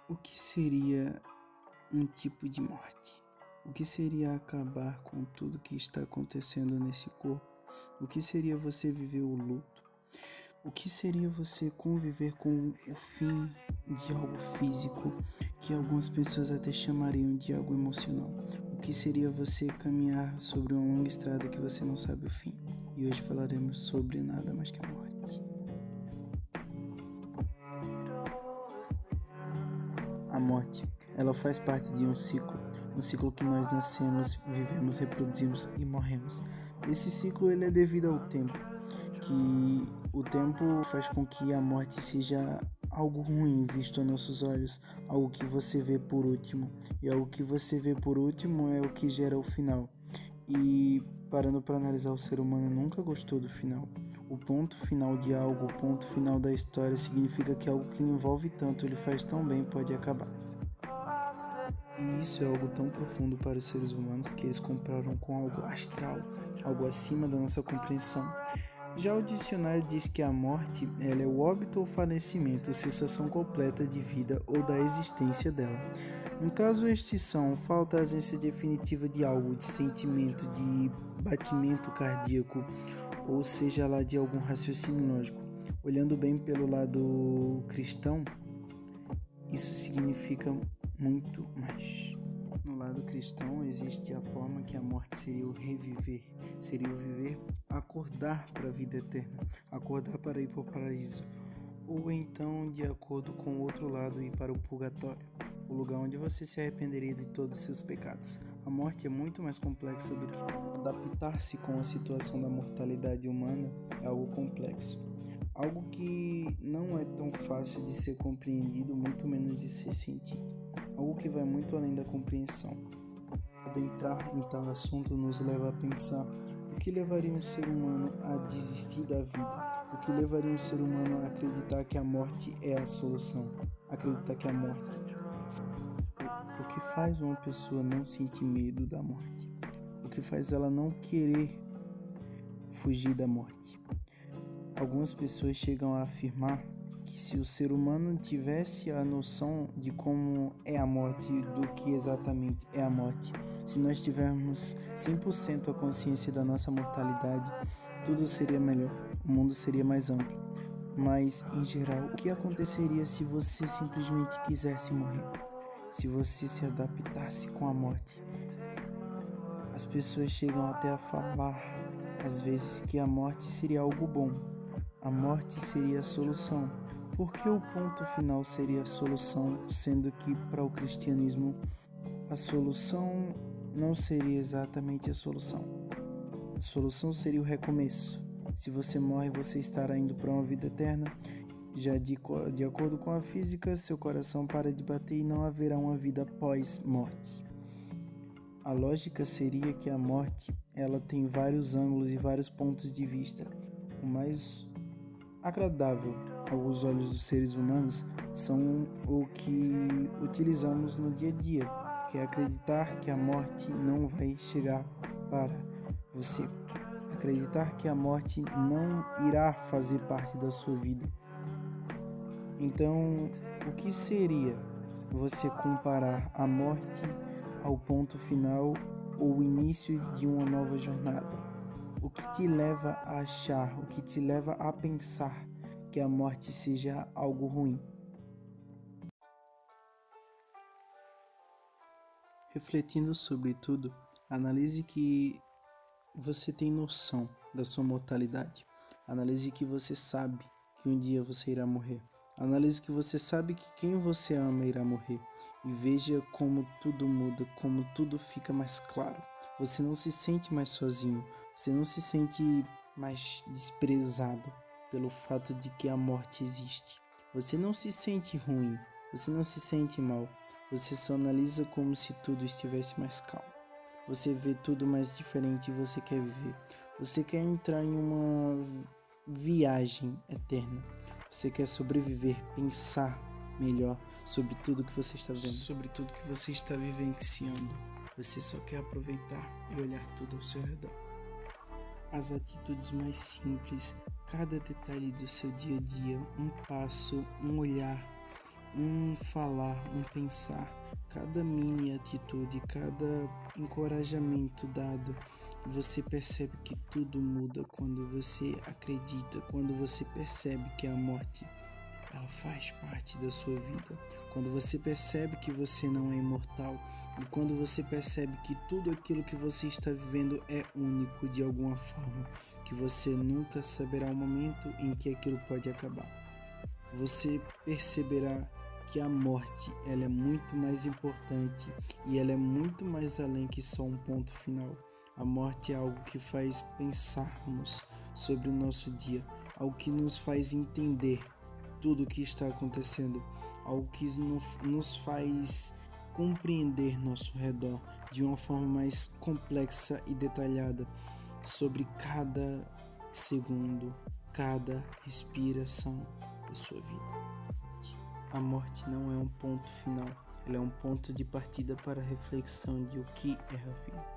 O que seria um tipo de morte? O que seria acabar com tudo que está acontecendo nesse corpo? O que seria você viver o luto? O que seria você conviver com o fim de algo físico, que algumas pessoas até chamariam de algo emocional? O que seria você caminhar sobre uma longa estrada que você não sabe o fim? E hoje falaremos sobre nada mais que a morte. A morte, ela faz parte de um ciclo que nós nascemos, vivemos, reproduzimos e morremos. Esse ciclo ele é devido ao tempo, que o tempo faz com que a morte seja algo ruim visto aos nossos olhos, algo que você vê por último. E algo que você vê por último é o que gera o final. E parando para analisar, o ser humano nunca gostou do final. O ponto final de algo, o ponto final da história significa que algo que envolve tanto, ele faz tão bem, pode acabar. E isso é algo tão profundo para os seres humanos que eles compraram com algo astral, algo acima da nossa compreensão. Já o dicionário diz que a morte ela é o óbito ou falecimento, cessação completa de vida ou da existência dela. No caso extinção, falta a ausência definitiva de algo, de sentimento, de batimento cardíaco, ou seja lá de algum raciocínio lógico. Olhando bem pelo lado cristão, isso significa muito mais. No lado cristão existe a forma que a morte seria o reviver, seria o viver, acordar para a vida eterna, acordar para ir para o paraíso, ou então, de acordo com o outro lado, ir para o purgatório, o lugar onde você se arrependeria de todos os seus pecados. A morte é muito mais complexa do que adaptar-se com a situação da mortalidade humana, é algo complexo. Algo que não é tão fácil de ser compreendido, muito menos de ser sentido. Algo que vai muito além da compreensão. Adentrar em tal assunto nos leva a pensar o que levaria um ser humano a desistir da vida, o que levaria um ser humano a acreditar que a morte é a solução, acreditar que a morte. O que faz uma pessoa não sentir medo da morte? O que faz ela não querer fugir da morte? Algumas pessoas chegam a afirmar que se o ser humano tivesse a noção de como é a morte, do que exatamente é a morte, se nós tivermos 100% a consciência da nossa mortalidade, tudo seria melhor, o mundo seria mais amplo. Mas, em geral, o que aconteceria se você simplesmente quisesse morrer? Se você se adaptasse com a morte? As pessoas chegam até a falar, às vezes, que a morte seria algo bom. A morte seria a solução. Por que o ponto final seria a solução, sendo que para o cristianismo a solução não seria exatamente a solução? A solução seria o recomeço. Se você morre, você estará indo para uma vida eterna. Já de acordo com a física, seu coração para de bater e não haverá uma vida após morte. A lógica seria que a morte ela tem vários ângulos e vários pontos de vista. O mais agradável aos olhos dos seres humanos são o que utilizamos no dia a dia, que é acreditar que a morte não vai chegar para você, acreditar que a morte não irá fazer parte da sua vida. Então, o que seria você comparar a morte ao ponto final ou o início de uma nova jornada? O que te leva a achar, o que te leva a pensar que a morte seja algo ruim? Refletindo sobre tudo, analise que você tem noção da sua mortalidade. Analise que você sabe que um dia você irá morrer. Analise que você sabe que quem você ama irá morrer. E veja como tudo muda, como tudo fica mais claro. Você não se sente mais sozinho. Você não se sente mais desprezado pelo fato de que a morte existe. Você não se sente ruim. Você não se sente mal. Você só analisa como se tudo estivesse mais calmo. Você vê tudo mais diferente e você quer viver. Você quer entrar em uma viagem eterna. Você quer sobreviver, pensar melhor sobre tudo que você está vendo, sobre tudo que você está vivenciando. Você só quer aproveitar e olhar tudo ao seu redor. As atitudes mais simples, cada detalhe do seu dia a dia, um passo, um olhar, um falar, um pensar, cada mini atitude, cada encorajamento dado, você percebe que tudo muda quando você acredita, quando você percebe que a morte ela faz parte da sua vida. Quando você percebe que você não é imortal e quando você percebe que tudo aquilo que você está vivendo é único de alguma forma, que você nunca saberá o momento em que aquilo pode acabar. Você perceberá que a morte ela é muito mais importante e ela é muito mais além que só um ponto final. A morte é algo que faz pensarmos sobre o nosso dia, algo que nos faz entender tudo o que está acontecendo, algo que nos faz compreender nosso redor de uma forma mais complexa e detalhada sobre cada segundo, cada respiração da sua vida. A morte não é um ponto final, ela é um ponto de partida para a reflexão de o que é a vida.